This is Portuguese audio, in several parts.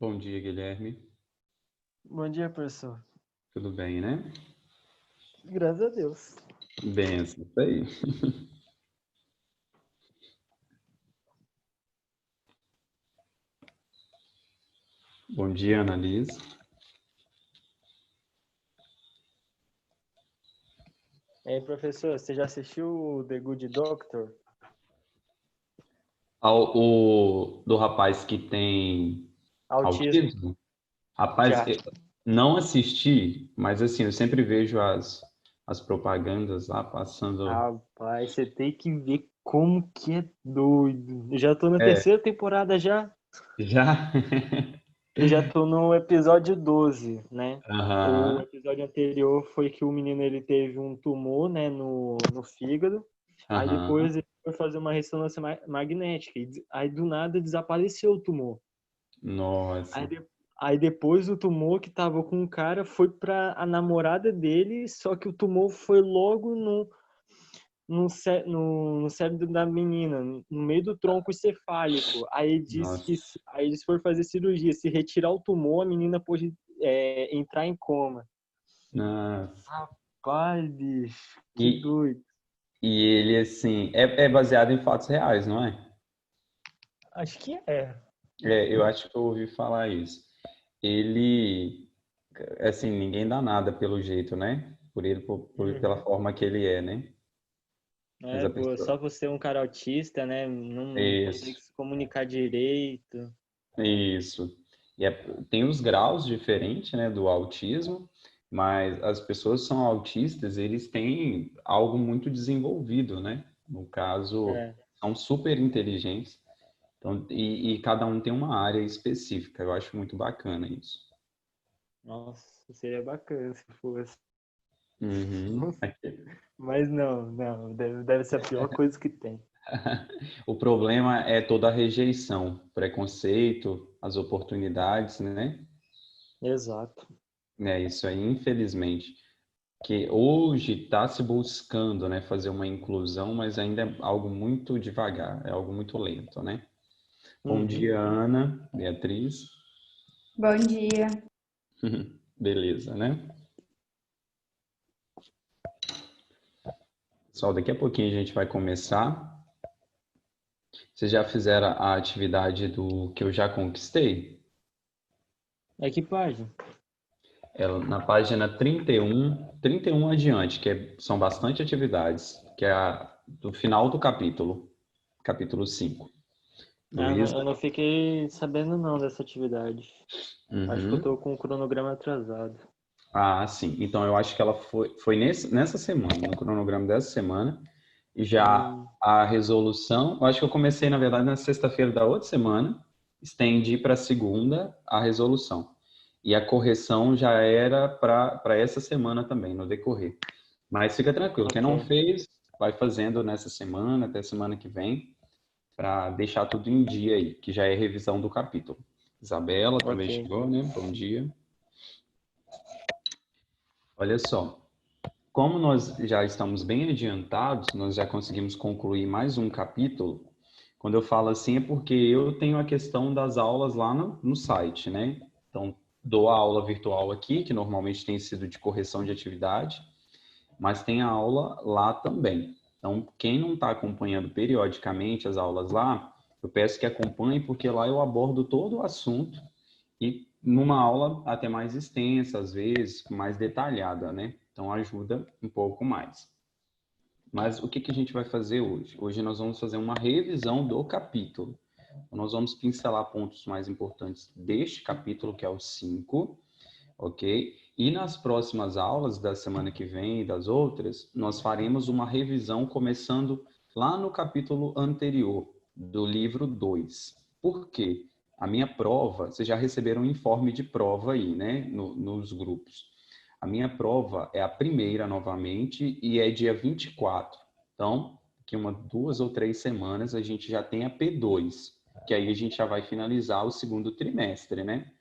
Bom dia, Guilherme. Bom dia, professor. Tudo bem, né? Graças a Deus. Benção, isso aí. Bom dia, Annalise. E aí, professor, você já assistiu o The Good Doctor? O do rapaz que tem Autismo? autismo? Rapaz, Já. eu não assisti, mas assim, eu sempre vejo as propagandas lá passando. Rapaz, você tem que ver como que é doido. Eu já tô na É, terceira temporada já. já? Eu já tô no episódio 12, né? O Aham, episódio anterior foi que o menino ele teve um tumor, né, no fígado. Aí aham. depois ele foi fazer uma ressonância magnética. Aí do nada desapareceu o tumor. Aí, Nossa. aí depois o tumor que tava com o cara foi pra a namorada dele, só que o tumor foi logo no cérebro da menina, no meio do tronco cefálico. Aí disse que Nossa. aí eles foram fazer cirurgia. Se retirar o tumor, a menina pôde entrar em coma. Nossa. Rapaz, bicho, que E, doido. e ele, assim, é baseado em fatos reais, não é? Acho que é. É, eu acho que eu ouvi falar isso. Ele, assim, ninguém dá nada pelo jeito, né? Por ele, pela Uhum. forma que ele é, né? Mas É, a pô, pessoa. só você é um cara autista, né? Não consegue Isso, se comunicar direito. isso. Tem os graus diferentes, né, do autismo, mas as pessoas que são autistas, eles têm algo muito desenvolvido, né? No caso, É. são super inteligentes. Então, e cada um tem uma área específica. Eu acho muito bacana isso. Nossa, seria bacana se fosse. Uhum. Mas não, deve ser a pior coisa que tem. O problema é toda a rejeição, preconceito, as oportunidades, né? Exato. É isso aí, infelizmente. Que hoje está se buscando, né, fazer uma inclusão, mas ainda é algo muito devagar, é algo muito lento, né? Bom Uhum. dia, Ana, Beatriz. Bom dia. Beleza, né? Pessoal, daqui a pouquinho a gente vai começar. Vocês já fizeram a atividade do que eu já conquistei? É que página? É na página 31 adiante, são bastante atividades, que é do final do capítulo 5. Ah, Luísa? eu não fiquei sabendo não dessa atividade. Acho que eu Uhum. tô com o cronograma atrasado. Ah, sim. Então eu acho que ela foi nessa semana, no cronograma dessa semana, e já Hum, a resolução, eu acho que eu comecei, na verdade, na sexta-feira da outra semana, estendi para segunda a resolução. E a correção já era para essa semana também, no decorrer. Mas fica tranquilo, quem não ok. fez, vai fazendo nessa semana, até semana que vem, para deixar tudo em dia aí, que já é revisão do capítulo. Isabela também Ok. chegou, né? Bom dia. Olha só, como nós já estamos bem adiantados, nós já conseguimos concluir mais um capítulo. Quando eu falo assim é porque eu tenho a questão das aulas lá no site, né? Então, dou a aula virtual aqui, que normalmente tem sido de correção de atividade, mas tem a aula lá também. Então, quem não está acompanhando periodicamente as aulas lá, eu peço que acompanhe, porque lá eu abordo todo o assunto e numa aula até mais extensa, às vezes, mais detalhada, né? Então, ajuda um pouco mais. Mas o que que a gente vai fazer hoje? Hoje nós vamos fazer uma revisão do capítulo. Então, nós vamos pincelar pontos mais importantes deste capítulo, que é o 5, ok? E nas próximas aulas da semana que vem e das outras, nós faremos uma revisão começando lá no capítulo anterior do livro 2. Por quê? A minha prova, vocês já receberam um informe de prova aí, né, nos grupos. A minha prova é a primeira, novamente, e é dia 24. Então, daqui 2 ou 3 semanas, a gente já tem a P2, que aí a gente já vai finalizar o segundo trimestre, né?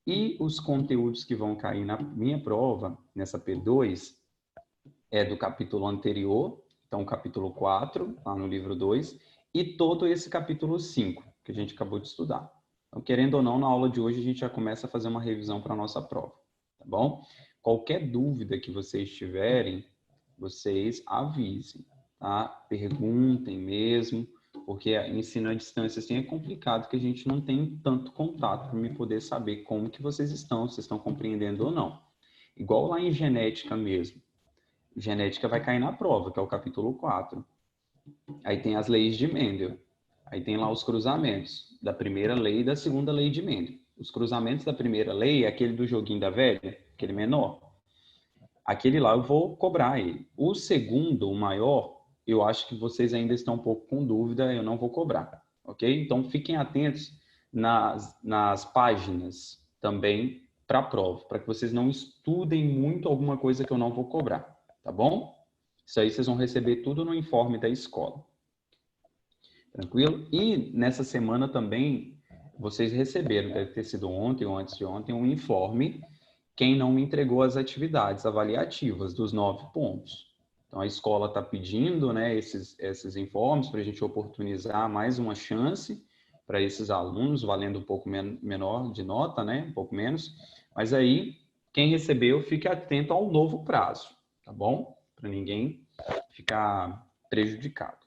E os conteúdos que vão cair na minha prova, nessa P2, é do capítulo anterior, então capítulo 4, lá no livro 2, e todo esse capítulo 5, que a gente acabou de estudar. Então, querendo ou não, na aula de hoje a gente já começa a fazer uma revisão para a nossa prova, tá bom? Qualquer dúvida que vocês tiverem, vocês avisem, tá? Perguntem mesmo, porque ensino à distância assim é complicado, que a gente não tem tanto contato para me poder saber como que vocês estão compreendendo ou não. Igual lá em genética mesmo. Genética vai cair na prova, que é o capítulo 4. Aí tem as leis de Mendel. Aí tem lá os cruzamentos da primeira lei e da segunda lei de Mendel. Os cruzamentos da primeira lei é aquele do joguinho da velha, aquele menor. Aquele lá eu vou cobrar ele. O segundo, o maior, eu acho que vocês ainda estão um pouco com dúvida, eu não vou cobrar, ok? Então fiquem atentos nas páginas também para a prova, para que vocês não estudem muito alguma coisa que eu não vou cobrar, tá bom? Isso aí vocês vão receber tudo no informe da escola. Tranquilo? E nessa semana também vocês receberam, deve ter sido ontem ou antes de ontem, um informe. Quem não me entregou as atividades avaliativas dos 9 pontos. Então, a escola está pedindo, né, esses informes para a gente oportunizar mais uma chance para esses alunos, valendo um pouco menor de nota, né, um pouco menos. Mas aí, quem recebeu, fique atento ao novo prazo, tá bom? Para ninguém ficar prejudicado.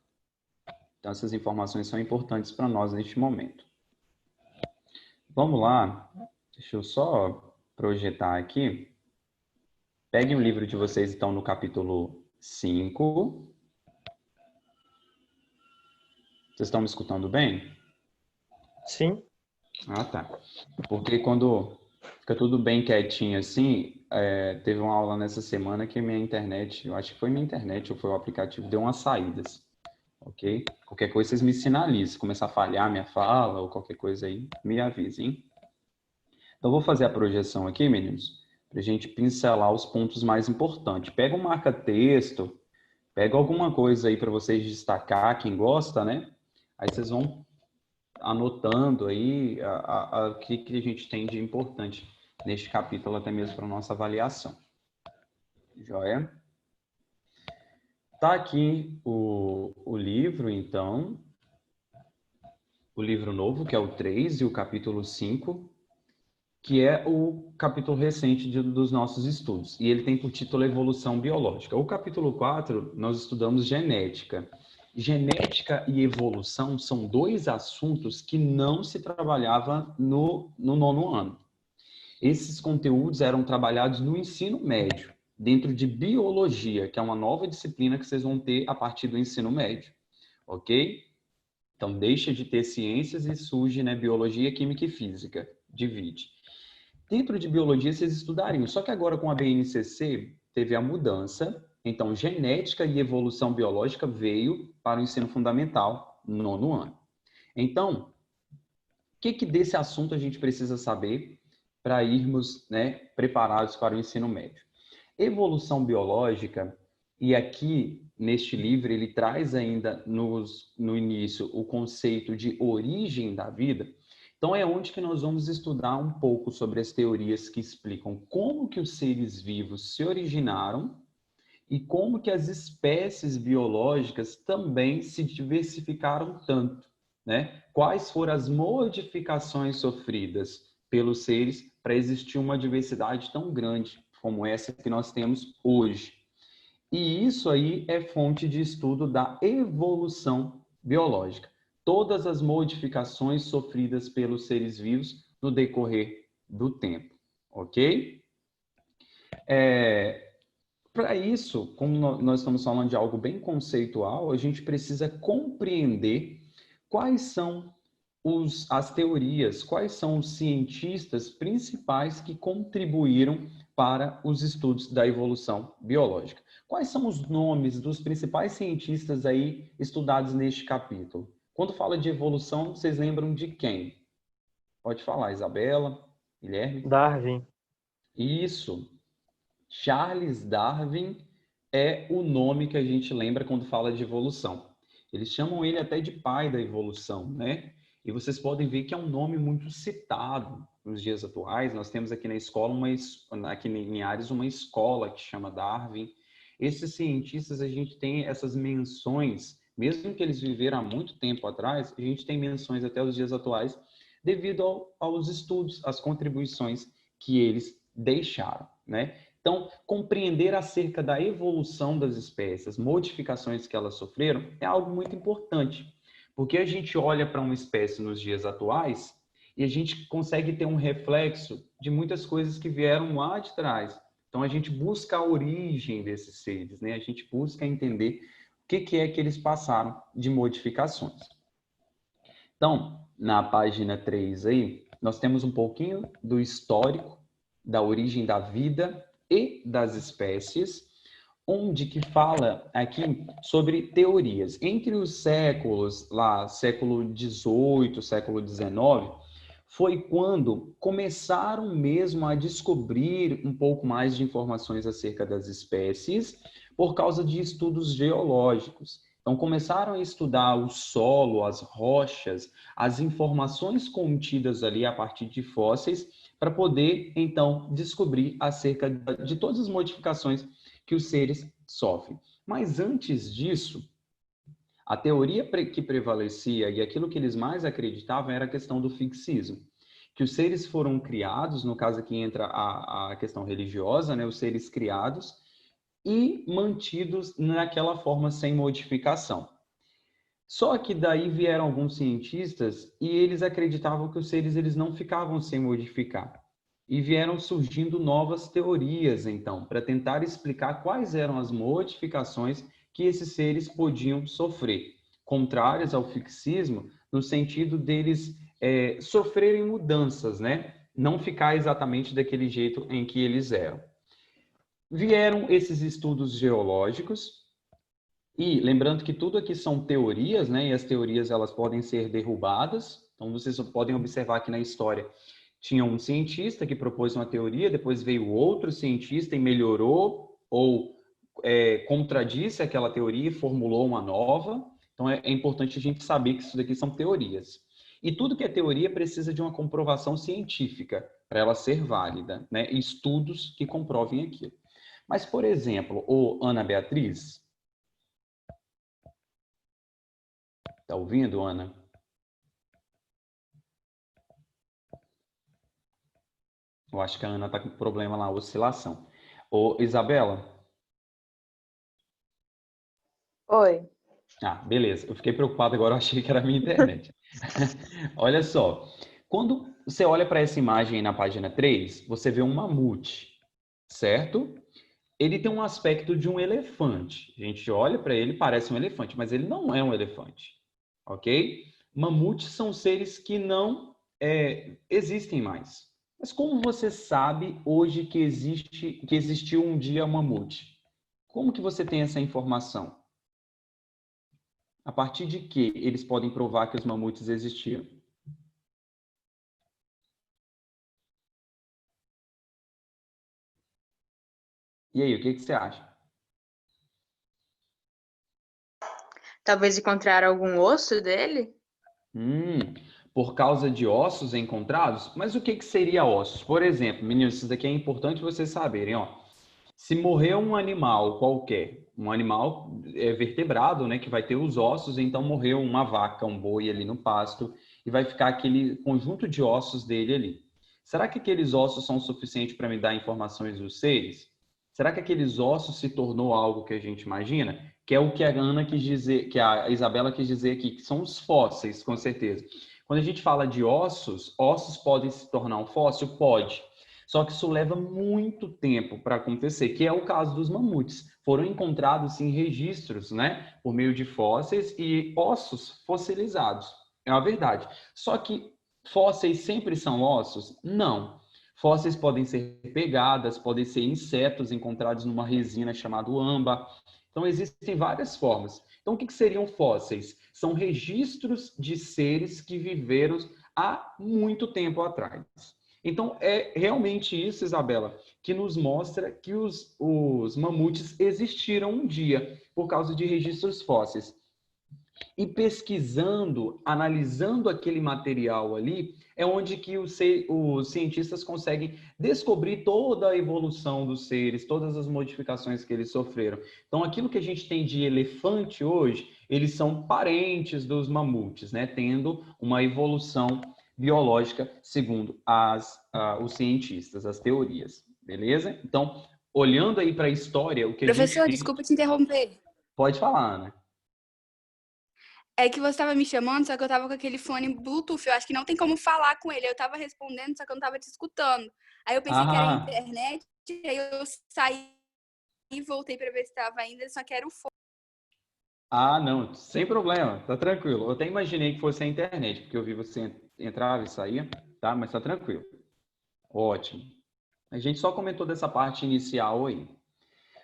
Então, essas informações são importantes para nós neste momento. Vamos lá. Deixa eu só projetar aqui. Peguem o livro de vocês, então, no capítulo 5. Vocês estão me escutando bem? Sim. Ah, tá. Porque quando fica tudo bem quietinho assim, teve uma aula nessa semana que minha internet, eu acho que foi minha internet ou foi o aplicativo, deu umas saídas, ok? Qualquer coisa vocês me sinalizem. Se começar a falhar minha fala ou qualquer coisa aí, me avisem. Então, eu vou fazer a projeção aqui, meninos, para a gente pincelar os pontos mais importantes. Pega um marca-texto, pega alguma coisa aí para vocês destacar, quem gosta, né? Aí vocês vão anotando aí o que a gente tem de importante neste capítulo, até mesmo para nossa avaliação. Joia? Tá aqui o livro, então. O livro novo, que é o 3, e o capítulo 5, que é o capítulo recente dos nossos estudos. E ele tem por título Evolução Biológica. O capítulo 4, nós estudamos genética. Genética e evolução são dois assuntos que não se trabalhava no nono ano. Esses conteúdos eram trabalhados no ensino médio, dentro de biologia, que é uma nova disciplina que vocês vão ter a partir do ensino médio. Ok? Então, deixa de ter ciências e surge, né, biologia, química e física. Divide. Dentro de biologia, vocês estudariam. Só que agora, com a BNCC, teve a mudança. Então, genética e evolução biológica veio para o ensino fundamental, nono ano. Então, o que desse assunto a gente precisa saber para irmos, né, preparados para o ensino médio? Evolução biológica, e aqui, neste livro, ele traz ainda no início o conceito de origem da vida. Então, é onde que nós vamos estudar um pouco sobre as teorias que explicam como que os seres vivos se originaram e como que as espécies biológicas também se diversificaram tanto, né? Quais foram as modificações sofridas pelos seres para existir uma diversidade tão grande como essa que nós temos hoje. E isso aí é fonte de estudo da evolução biológica. Todas as modificações sofridas pelos seres vivos no decorrer do tempo, ok? Para isso, como nós estamos falando de algo bem conceitual, a gente precisa compreender quais são as teorias, quais são os cientistas principais que contribuíram para os estudos da evolução biológica. Quais são os nomes dos principais cientistas aí estudados neste capítulo? Quando fala de evolução, vocês lembram de quem? Pode falar, Isabela, Guilherme? Darwin. Isso. Charles Darwin é o nome que a gente lembra quando fala de evolução. Eles chamam ele até de pai da evolução, né? E vocês podem ver que é um nome muito citado nos dias atuais. Nós temos aqui na escola, aqui em Ares, uma escola que chama Darwin. Esses cientistas, a gente tem essas menções, mesmo que eles viveram há muito tempo atrás, a gente tem menções até os dias atuais devido aos estudos, às contribuições que eles deixaram, né? Então, compreender acerca da evolução das espécies, modificações que elas sofreram, é algo muito importante, porque a gente olha para uma espécie nos dias atuais e a gente consegue ter um reflexo de muitas coisas que vieram lá de trás. Então, a gente busca a origem desses seres, né? A gente busca entender o que é que eles passaram de modificações. Então, na página 3 aí, nós temos um pouquinho do histórico, da origem da vida e das espécies, onde que fala aqui sobre teorias. Entre os séculos, lá, século XVIII, século XIX, foi quando começaram mesmo a descobrir um pouco mais de informações acerca das espécies por causa de estudos geológicos. Então, começaram a estudar o solo, as rochas, as informações contidas ali a partir de fósseis, para poder, então, descobrir acerca de todas as modificações que os seres sofrem. Mas antes disso, a teoria que prevalecia e aquilo que eles mais acreditavam era a questão do fixismo. Que os seres foram criados, no caso aqui entra a questão religiosa, né? Os seres criados e mantidos naquela forma sem modificação. Só que daí vieram alguns cientistas e eles acreditavam que os seres eles não ficavam sem modificar. E vieram surgindo novas teorias, então, para tentar explicar quais eram as modificações que esses seres podiam sofrer, contrárias ao fixismo, no sentido deles sofrerem mudanças, né? Não ficar exatamente daquele jeito em que eles eram. Vieram esses estudos geológicos, e lembrando que tudo aqui são teorias, né? E as teorias elas podem ser derrubadas. Então vocês podem observar que na história tinha um cientista que propôs uma teoria, depois veio outro cientista e melhorou ou contradisse aquela teoria e formulou uma nova. Então é importante a gente saber que isso daqui são teorias. E tudo que é teoria precisa de uma comprovação científica para ela ser válida, né? Estudos que comprovem aquilo. Mas, por exemplo, Ana Beatriz, tá ouvindo, Ana? Eu acho que a Ana tá com problema lá, oscilação. Isabela? Oi. Ah, beleza. Eu fiquei preocupado agora, eu achei que era a minha internet. Olha só, quando você olha para essa imagem aí na página 3, você vê um mamute, certo? Ele tem um aspecto de um elefante. A gente olha para ele, parece um elefante, mas ele não é um elefante, ok? Mamutes são seres que não existem mais. Mas como você sabe hoje que existiu um dia um mamute? Como que você tem essa informação? A partir de que eles podem provar que os mamutes existiam? E aí, o que você acha? Talvez encontrar algum osso dele? Por causa de ossos encontrados? Mas o que seria ossos? Por exemplo, meninos, isso daqui é importante vocês saberem, ó. Se morrer um animal qualquer, um animal vertebrado, né, que vai ter os ossos, então morreu uma vaca, um boi ali no pasto, e vai ficar aquele conjunto de ossos dele ali. Será que aqueles ossos são suficientes para me dar informações dos seres? Será que aqueles ossos se tornou algo que a gente imagina? Que é o que a Ana quis dizer, que a Isabela quis dizer aqui, que são os fósseis, com certeza. Quando a gente fala de ossos, ossos podem se tornar um fóssil? Pode. Só que isso leva muito tempo para acontecer, que é o caso dos mamutes. Foram encontrados, sim, registros, né, por meio de fósseis e ossos fossilizados. É uma verdade. Só que fósseis sempre são ossos? Não. Fósseis podem ser pegadas, podem ser insetos encontrados numa resina chamada âmbar. Então, existem várias formas. Então, o que seriam fósseis? São registros de seres que viveram há muito tempo atrás. Então, é realmente isso, Isabela, que nos mostra que os mamutes existiram um dia por causa de registros fósseis. E pesquisando, analisando aquele material ali, é onde que os cientistas conseguem descobrir toda a evolução dos seres, todas as modificações que eles sofreram. Então, aquilo que a gente tem de elefante hoje, eles são parentes dos mamutes, né? Tendo uma evolução biológica, segundo os cientistas, as teorias. Beleza? Então, olhando aí para a história, o que a gente Professor, tem... desculpa te interromper. Pode falar, Ana. É que você estava me chamando, só que eu estava com aquele fone Bluetooth. Eu acho que não tem como falar com ele. Eu estava respondendo, só que eu não estava te escutando. Aí eu pensei que era a internet, aí eu saí e voltei para ver se estava ainda, só que era o fone. Ah, não, sem problema, tá tranquilo. Eu até imaginei que fosse a internet, porque eu vi você entrava e saía, tá? Mas tá tranquilo. Ótimo. A gente só comentou dessa parte inicial aí.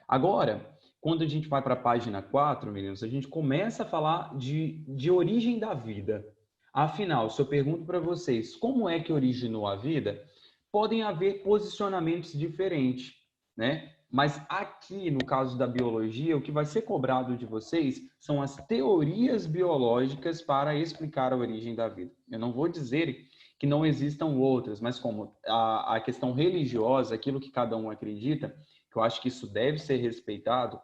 Agora, quando a gente vai para a página 4, meninos, a gente começa a falar de origem da vida. Afinal, se eu pergunto para vocês como é que originou a vida, podem haver posicionamentos diferentes, né? Mas aqui, no caso da biologia, o que vai ser cobrado de vocês são as teorias biológicas para explicar a origem da vida. Eu não vou dizer que não existam outras, mas como a questão religiosa, aquilo que cada um acredita, que eu acho que isso deve ser respeitado,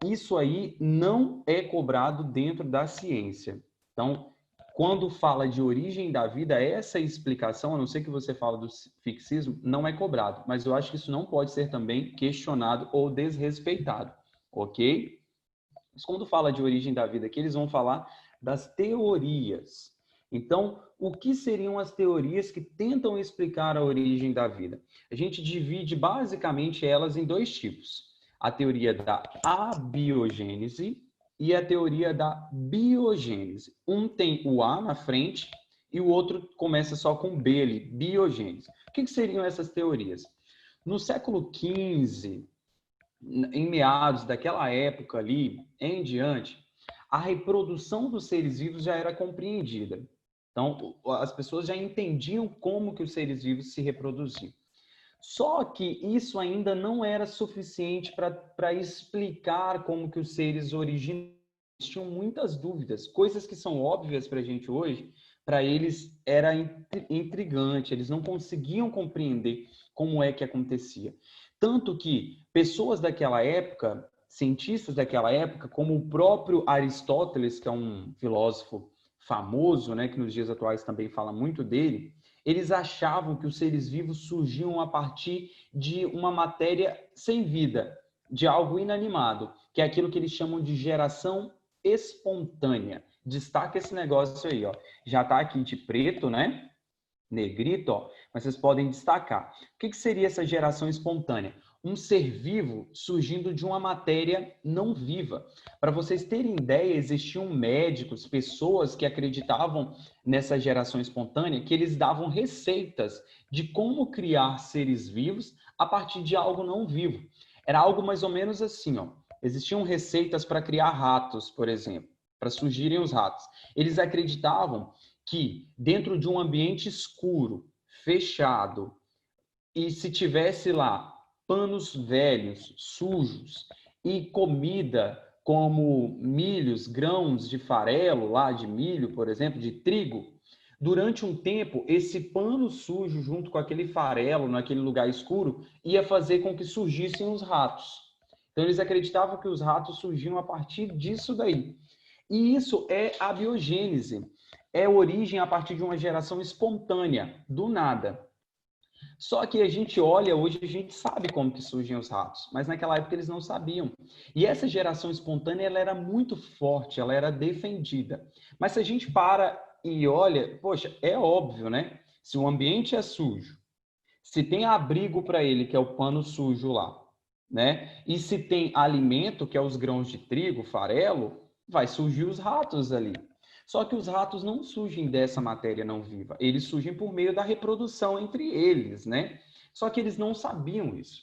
isso aí não é cobrado dentro da ciência. Então, quando fala de origem da vida, essa explicação, a não ser que você fala do fixismo, não é cobrado. Mas eu acho que isso não pode ser também questionado ou desrespeitado, ok? Mas quando fala de origem da vida aqui, eles vão falar das teorias. Então, o que seriam as teorias que tentam explicar a origem da vida? A gente divide basicamente elas em dois tipos. A teoria da abiogênese e a teoria da biogênese. Um tem o A na frente e o outro começa só com B ali, biogênese. O que seriam essas teorias? No século XV, em meados daquela época ali em diante, a reprodução dos seres vivos já era compreendida. Então, as pessoas já entendiam como que os seres vivos se reproduziam. Só que isso ainda não era suficiente para explicar como que os seres originais tinham muitas dúvidas, coisas que são óbvias para a gente hoje, para eles era intrigante, eles não conseguiam compreender como é que acontecia. Tanto que pessoas daquela época, cientistas daquela época, como o próprio Aristóteles, que é um filósofo famoso, né, que nos dias atuais também fala muito dele, eles achavam que os seres vivos surgiam a partir de uma matéria sem vida, de algo inanimado, que é aquilo que eles chamam de geração espontânea. Destaca esse negócio aí, ó. Já tá aqui de preto, né? Negrito, ó. Mas vocês podem destacar. O que seria essa geração espontânea? Um ser vivo surgindo de uma matéria não viva. Para vocês terem ideia, existiam médicos, pessoas que acreditavam nessa geração espontânea, que eles davam receitas de como criar seres vivos a partir de algo não vivo. Era algo mais ou menos assim, ó. Existiam receitas para criar ratos, por exemplo, para surgirem os ratos. Eles acreditavam que dentro de um ambiente escuro, fechado, e se tivesse lá panos velhos, sujos, e comida como milhos, grãos de farelo, lá de milho, por exemplo, de trigo, durante um tempo, esse pano sujo junto com aquele farelo, naquele lugar escuro, ia fazer com que surgissem os ratos. Então, eles acreditavam que os ratos surgiam a partir disso daí. E isso é a biogênese. É origem a partir de uma geração espontânea, do nada. Só que a gente olha hoje, a gente sabe como que surgem os ratos, mas naquela época eles não sabiam. E essa geração espontânea, ela era muito forte, ela era defendida. Mas se a gente para e olha, poxa, é óbvio, né? Se o ambiente é sujo, se tem abrigo para ele, que é o pano sujo lá, né? E se tem alimento, que é os grãos de trigo, farelo, vai surgir os ratos ali. Só que os ratos não surgem dessa matéria não viva, eles surgem por meio da reprodução entre eles, né? Só que eles não sabiam isso.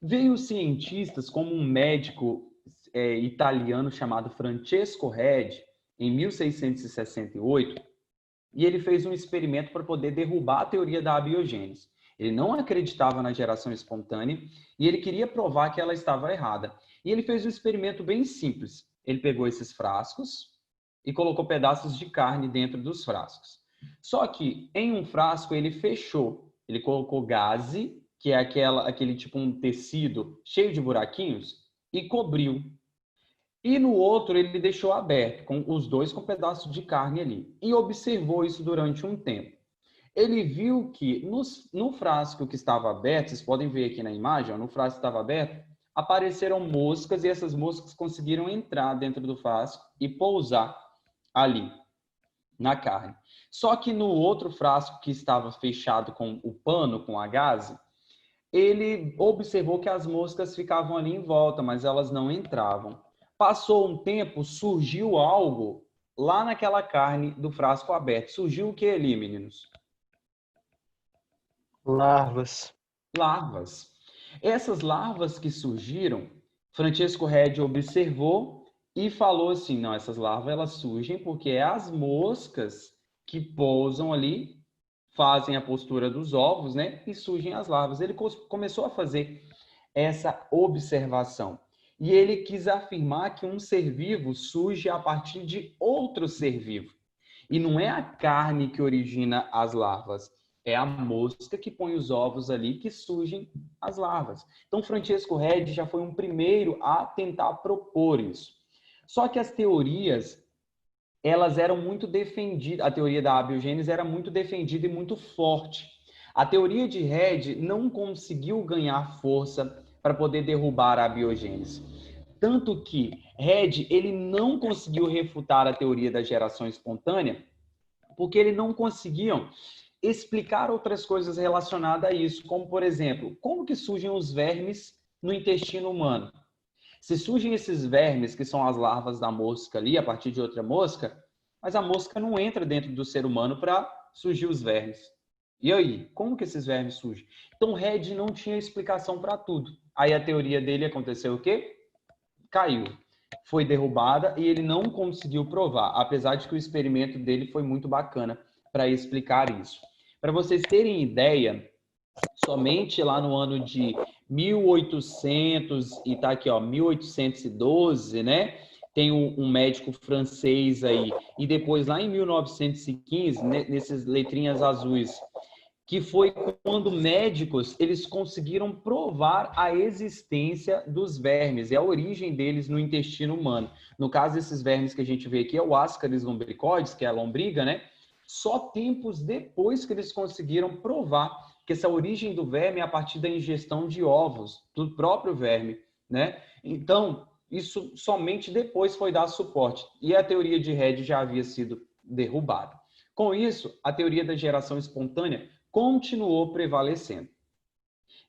Veio cientistas como um médico italiano chamado Francesco Redi, em 1668, e ele fez um experimento para poder derrubar a teoria da abiogênese. Ele não acreditava na geração espontânea e ele queria provar que ela estava errada. E ele fez um experimento bem simples. Ele pegou esses frascos e colocou pedaços de carne dentro dos frascos. Só que em um frasco ele fechou, ele colocou gaze, que é aquele tipo um tecido cheio de buraquinhos, e cobriu. E no outro ele deixou aberto, com os dois com pedaços de carne ali. E observou isso durante um tempo. Ele viu que no frasco que estava aberto, vocês podem ver aqui na imagem, ó, no frasco que estava aberto, apareceram moscas e essas moscas conseguiram entrar dentro do frasco e pousar ali, na carne. Só que no outro frasco que estava fechado com o pano, com a gaze, ele observou que as moscas ficavam ali em volta, mas elas não entravam. Passou um tempo, surgiu algo lá naquela carne do frasco aberto. Surgiu o que ali, meninos? Larvas. Larvas. Essas larvas que surgiram, Francesco Redi observou e falou assim, não, essas larvas elas surgem porque é as moscas que pousam ali, fazem a postura dos ovos, né? E surgem as larvas. Ele começou a fazer essa observação. E ele quis afirmar que um ser vivo surge a partir de outro ser vivo. E não é a carne que origina as larvas, é a mosca que põe os ovos ali que surgem as larvas. Então, Francesco Redi já foi um primeiro a tentar propor isso. Só que as teorias, elas eram muito defendidas, a teoria da abiogênese era muito defendida e muito forte. A teoria de Redi não conseguiu ganhar força para poder derrubar a abiogênese. Tanto que Redi, ele não conseguiu refutar a teoria da geração espontânea, porque ele não conseguiam explicar outras coisas relacionadas a isso, como, por exemplo, como que surgem os vermes no intestino humano? Se surgem esses vermes, que são as larvas da mosca ali, a partir de outra mosca, mas a mosca não entra dentro do ser humano para surgir os vermes. E aí, como que esses vermes surgem? Então, Redi não tinha explicação para tudo. Aí a teoria dele aconteceu o quê? Caiu. Foi derrubada e ele não conseguiu provar, apesar de que o experimento dele foi muito bacana para explicar isso. Para vocês terem ideia, somente lá no ano de 1800, e tá aqui, ó, 1812, né? Tem um médico francês aí, e depois lá em 1915, nessas letrinhas azuis, que foi quando médicos eles conseguiram provar a existência dos vermes e a origem deles no intestino humano. No caso, esses vermes que a gente vê aqui é o Ascaris lumbricoides, que é a lombriga, né? Só tempos depois que eles conseguiram provar que essa origem do verme é a partir da ingestão de ovos do próprio verme, né? Então, isso somente depois foi dar suporte. E a teoria de Redi já havia sido derrubada. Com isso, a teoria da geração espontânea continuou prevalecendo.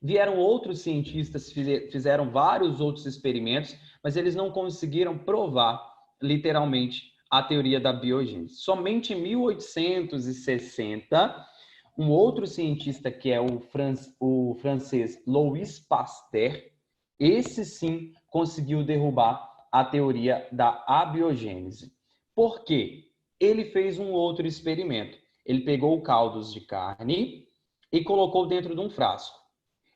Vieram outros cientistas, fizeram vários outros experimentos, mas eles não conseguiram provar, literalmente, a teoria da biogênese. Somente em 1860, um outro cientista, que é o francês Louis Pasteur, esse sim conseguiu derrubar a teoria da abiogênese. Por quê? Ele fez um outro experimento. Ele pegou caldos de carne e colocou dentro de um frasco.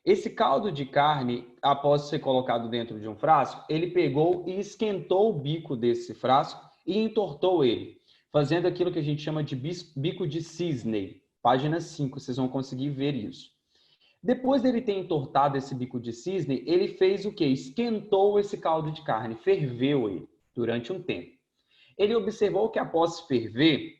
Esse caldo de carne, após ser colocado dentro de um frasco, ele pegou e esquentou o bico desse frasco e entortou ele, fazendo aquilo que a gente chama de bico de cisne. Página 5, vocês vão conseguir ver isso. Depois dele ter entortado esse bico de cisne, ele fez o quê? Esquentou esse caldo de carne, ferveu ele durante um tempo. Ele observou que após ferver,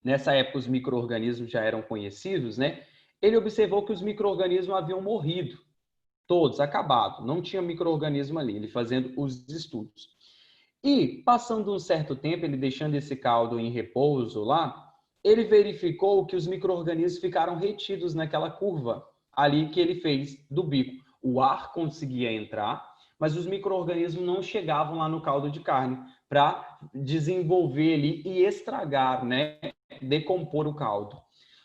nessa época os micro-organismos já eram conhecidos, né? Ele observou que os micro-organismos haviam morrido, todos, acabado, não tinha micro-organismo ali, ele fazendo os estudos. E, passando um certo tempo, ele deixando esse caldo em repouso lá, ele verificou que os micro-organismos ficaram retidos naquela curva ali que ele fez do bico. O ar conseguia entrar, mas os micro-organismos não chegavam lá no caldo de carne para desenvolver ali e estragar, né? Decompor o caldo.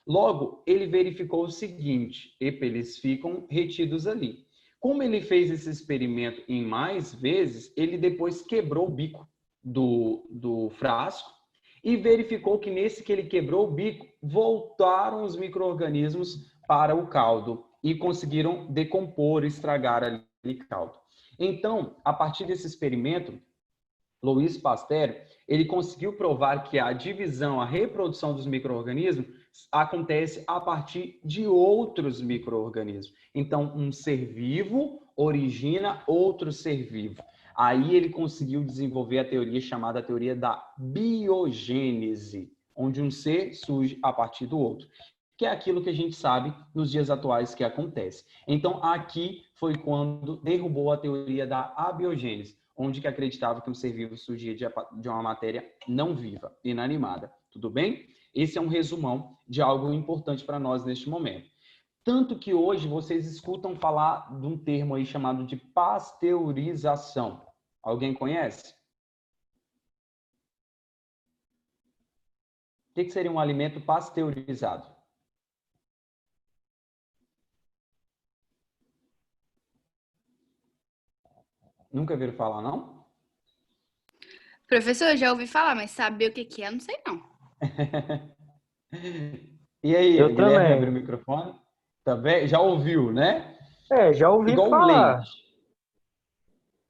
Logo, ele verificou o seguinte: eles ficam retidos ali. Como ele fez esse experimento em mais vezes, ele depois quebrou o bico do frasco e verificou que nesse que ele quebrou o bico, voltaram os micro-organismos para o caldo e conseguiram decompor, estragar ali o caldo. Então, a partir desse experimento, Louis Pasteur, ele conseguiu provar que a divisão, a reprodução dos micro-organismos acontece a partir de outros micro-organismos. Então, um ser vivo origina outro ser vivo. Aí ele conseguiu desenvolver a teoria chamada teoria da biogênese, onde um ser surge a partir do outro. que é aquilo que a gente sabe nos dias atuais que acontece. Então, aqui foi quando derrubou a teoria da abiogênese, onde que acreditava que um ser vivo surgia de uma matéria não viva, inanimada. Tudo bem? Esse é um resumão de algo importante para nós neste momento. Tanto que hoje vocês escutam falar de um termo aí chamado de pasteurização. Alguém conhece? O que seria um alimento pasteurizado? Nunca viram falar, não? Professor, eu já ouvi falar, mas saber o que é, não sei não. E aí, Eu Guilherme, também. abre o microfone? Também? Já ouviu, né? Já ouvi Igual falar.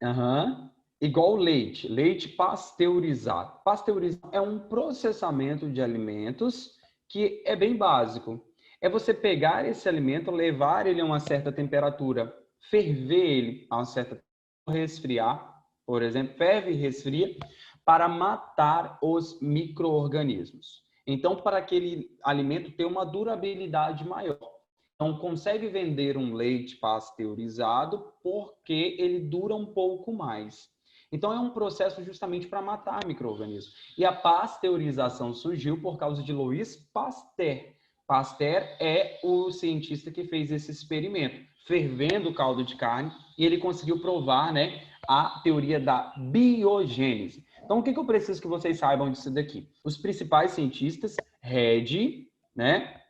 leite. Igual leite. Leite pasteurizado. Pasteurizado é um processamento de alimentos que é bem básico. É você pegar esse alimento, levar ele a uma certa temperatura, ferver ele a uma certa resfriar, por exemplo, ferve e resfria para matar os micro-organismos. Então, para aquele alimento ter uma durabilidade maior. Então, consegue vender um leite pasteurizado porque ele dura um pouco mais. Então, é um processo justamente para matar micro-organismos. E a pasteurização surgiu por causa de Louis Pasteur. Pasteur é o cientista que fez esse experimento, fervendo o caldo de carne, e ele conseguiu provar, né, a teoria da biogênese. Então, o que eu preciso que vocês saibam disso daqui? Os principais cientistas, Redi, né,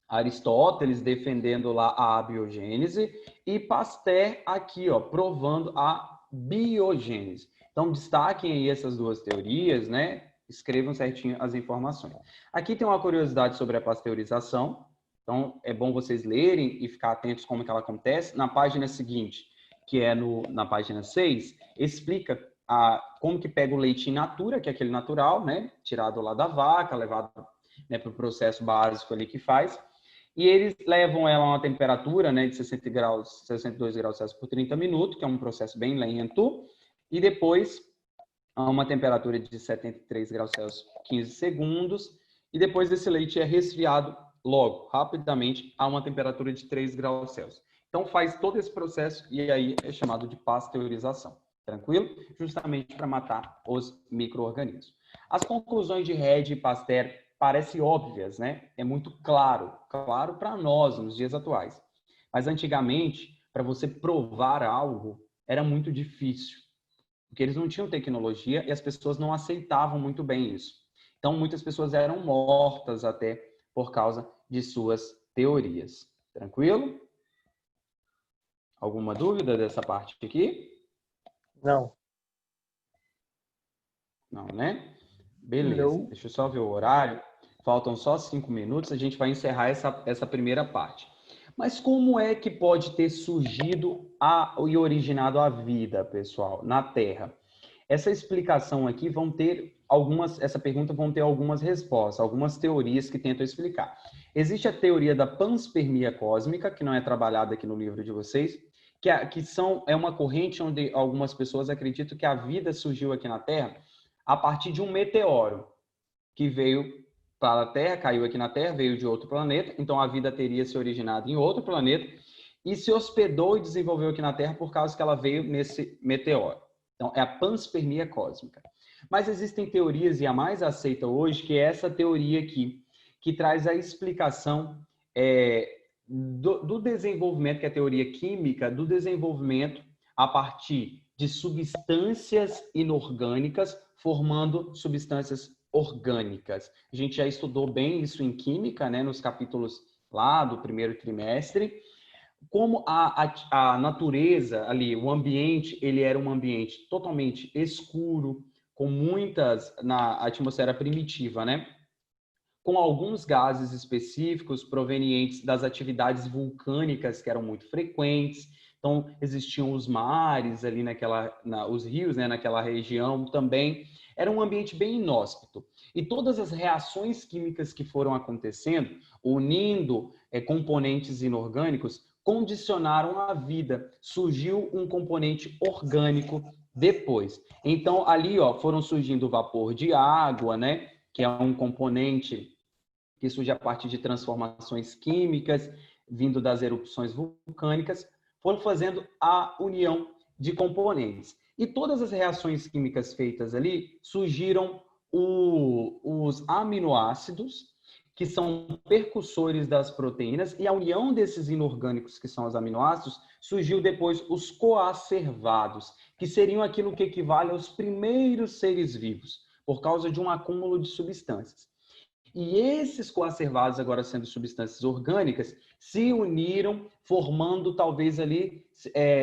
Aristóteles defendendo lá a abiogênese e Pasteur aqui, ó, provando a biogênese. Então, destaquem aí essas duas teorias, né? Escrevam certinho as informações. Aqui tem uma curiosidade sobre a pasteurização. Então, é bom vocês lerem e ficar atentos como que ela acontece. Na página seguinte, que é na página 6, explica como que pega o leite in natura, que é aquele natural, né? Tirado lá da vaca, levado, né, para o processo básico ali que faz. E eles levam ela a uma temperatura, né, de 62 graus Celsius por 30 minutos, que é um processo bem lento, e depois a uma temperatura de 73 graus Celsius por 15 segundos, e depois esse leite é resfriado logo, rapidamente, a uma temperatura de 3 graus Celsius. Então faz todo esse processo e aí é chamado de pasteurização. Tranquilo? Justamente para matar os micro-organismos. As conclusões de Redi e Pasteur parecem óbvias, né? É muito claro para nós nos dias atuais. Mas antigamente, para você provar algo, era muito difícil, porque eles não tinham tecnologia e as pessoas não aceitavam muito bem isso. Então, muitas pessoas eram mortas até por causa de suas teorias. Tranquilo? Alguma dúvida dessa parte aqui? Não. Não, né? Beleza. Não. Deixa eu só ver o horário. Faltam só 5 minutos, a gente vai encerrar essa primeira parte. Mas como é que pode ter surgido e originado a vida, pessoal, na Terra? Essa explicação aqui essa pergunta vão ter algumas respostas, algumas teorias que tentam explicar. Existe a teoria da panspermia cósmica, que não é trabalhada aqui no livro de vocês, é uma corrente onde algumas pessoas acreditam que a vida surgiu aqui na Terra a partir de um meteoro que veio para a Terra, caiu aqui na Terra, veio de outro planeta, então a vida teria se originado em outro planeta e se hospedou e desenvolveu aqui na Terra por causa que ela veio nesse meteoro. Então, é a panspermia cósmica. Mas existem teorias, e a mais aceita hoje, que é essa teoria aqui, que traz a explicação do desenvolvimento, que é a teoria química, do desenvolvimento a partir de substâncias inorgânicas, formando substâncias orgânicas. A gente já estudou bem isso em química, né, nos capítulos lá do primeiro trimestre. Como a natureza ali, o ambiente, ele era um ambiente totalmente escuro, com na atmosfera primitiva, né? Com alguns gases específicos provenientes das atividades vulcânicas que eram muito frequentes. Então, existiam os mares ali os rios, né, naquela região também. Era um ambiente bem inóspito. E todas as reações químicas que foram acontecendo, unindo componentes inorgânicos, condicionaram a vida. Surgiu um componente orgânico depois. Então, ali, ó, foram surgindo o vapor de água, né, que é um componente que surge a partir de transformações químicas, vindo das erupções vulcânicas, foram fazendo a união de componentes. E todas as reações químicas feitas ali, surgiram os aminoácidos, que são percussores das proteínas, e a união desses inorgânicos, que são os aminoácidos, surgiu depois os coacervados, que seriam aquilo que equivale aos primeiros seres vivos, por causa de um acúmulo de substâncias. E esses coacervados, agora sendo substâncias orgânicas, se uniram, formando talvez ali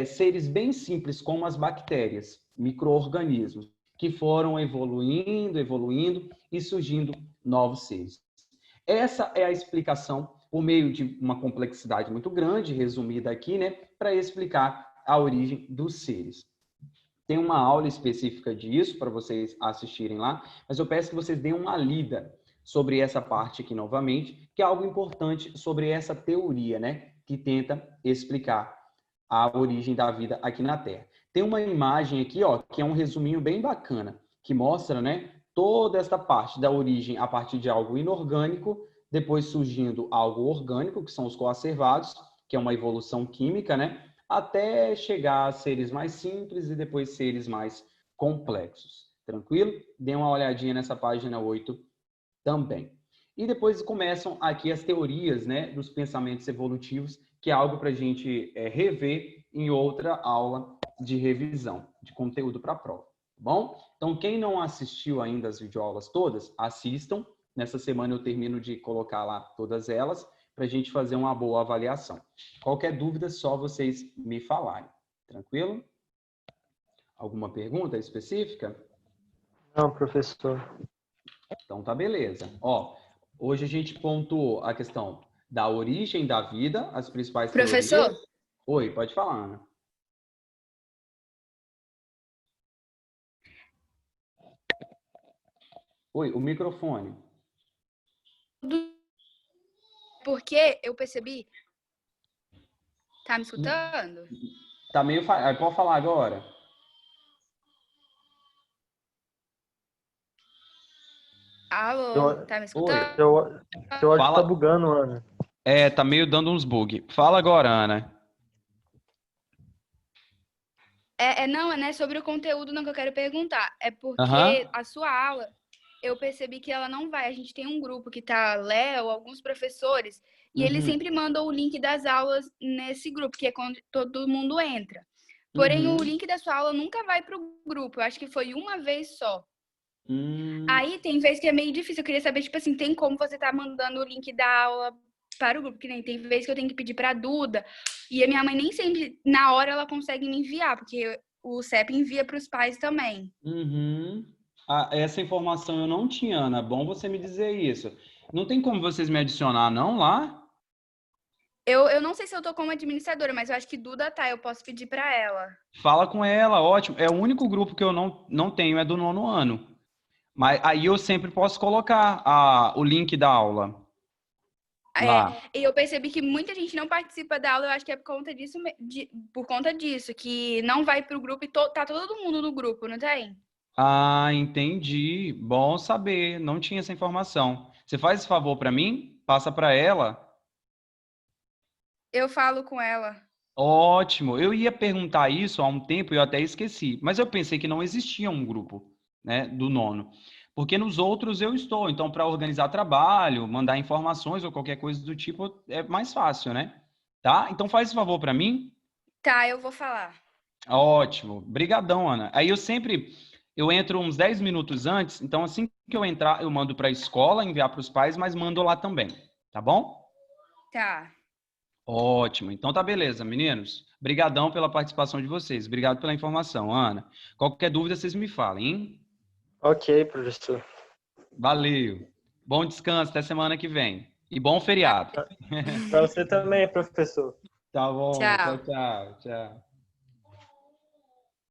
seres bem simples, como as bactérias, micro-organismos, que foram evoluindo e surgindo novos seres. Essa é a explicação, por meio de uma complexidade muito grande, resumida aqui, né, para explicar a origem dos seres. Tem uma aula específica disso para vocês assistirem lá, mas eu peço que vocês deem uma lida sobre essa parte aqui novamente, que é algo importante sobre essa teoria, né, que tenta explicar a origem da vida aqui na Terra. Tem uma imagem aqui, ó, que é um resuminho bem bacana, que mostra, né, toda esta parte da origem a partir de algo inorgânico, depois surgindo algo orgânico, que são os coacervados, que é uma evolução química, né, até chegar a seres mais simples e depois seres mais complexos. Tranquilo? Dê uma olhadinha nessa página 8 também. E depois começam aqui as teorias, né, dos pensamentos evolutivos, que é algo para a gente rever em outra aula de revisão, de conteúdo para a prova. Tá bom? Então, quem não assistiu ainda as videoaulas todas, assistam. Nessa semana eu termino de colocar lá todas elas, para a gente fazer uma boa avaliação. Qualquer dúvida, só vocês me falarem. Tranquilo? Alguma pergunta específica? Não, professor. Então tá beleza. Ó, hoje a gente pontuou a questão da origem da vida, as principais Professor? teorias. Oi, pode falar, Ana. Oi, o microfone. Porque eu percebi... Tá me escutando? Tá meio... Pode falar agora. Alô, tá me escutando? Eu acho que tá bugando, Ana. Tá meio dando uns bug. Fala agora, Ana. Não é sobre o conteúdo não que eu quero perguntar. É porque a sua aula, eu percebi que ela não vai. A gente tem um grupo que tá Léo, alguns professores, e eles sempre mandam o link das aulas nesse grupo, que é quando todo mundo entra. Porém, o link da sua aula nunca vai pro grupo. Eu acho que foi uma vez só. Aí tem vezes que é meio difícil. Eu queria saber, tipo assim, tem como você tá mandando o link da aula para o grupo? Que nem tem vezes que eu tenho que pedir pra Duda. E a minha mãe nem sempre, na hora, ela consegue me enviar, porque o CEP envia para os pais também. Essa informação eu não tinha, Ana. Bom você me dizer isso. Não tem como vocês me adicionar, não, lá? Eu não sei se eu tô como administradora, mas eu acho que Duda tá. Eu posso pedir pra ela. Fala com ela, ótimo. É o único grupo que eu não tenho, é do 9º ano. Mas aí eu sempre posso colocar o link da aula. E eu percebi que muita gente não participa da aula, eu acho que é por conta disso, que não vai pro grupo e tá todo mundo no grupo, não tem? Entendi. Bom saber, não tinha essa informação. Você faz esse favor para mim? Passa para ela. Eu falo com ela. Ótimo. Eu ia perguntar isso há um tempo e eu até esqueci, mas eu pensei que não existia um grupo, né, do 9º. Porque nos outros eu estou, então para organizar trabalho, mandar informações ou qualquer coisa do tipo é mais fácil, né? Tá? Então faz esse favor para mim. Tá, eu vou falar. Ótimo. Brigadão, Ana. Aí eu entro uns 10 minutos antes, então assim que eu entrar, eu mando para a escola, enviar para os pais, mas mando lá também, tá bom? Tá. Ótimo. Então tá beleza, meninos. Brigadão pela participação de vocês. Obrigado pela informação, Ana. Qualquer dúvida, vocês me falem, hein? Ok, professor. Valeu. Bom descanso, até semana que vem. E bom feriado. Para você também, professor. Tá bom. Tchau. Tchau.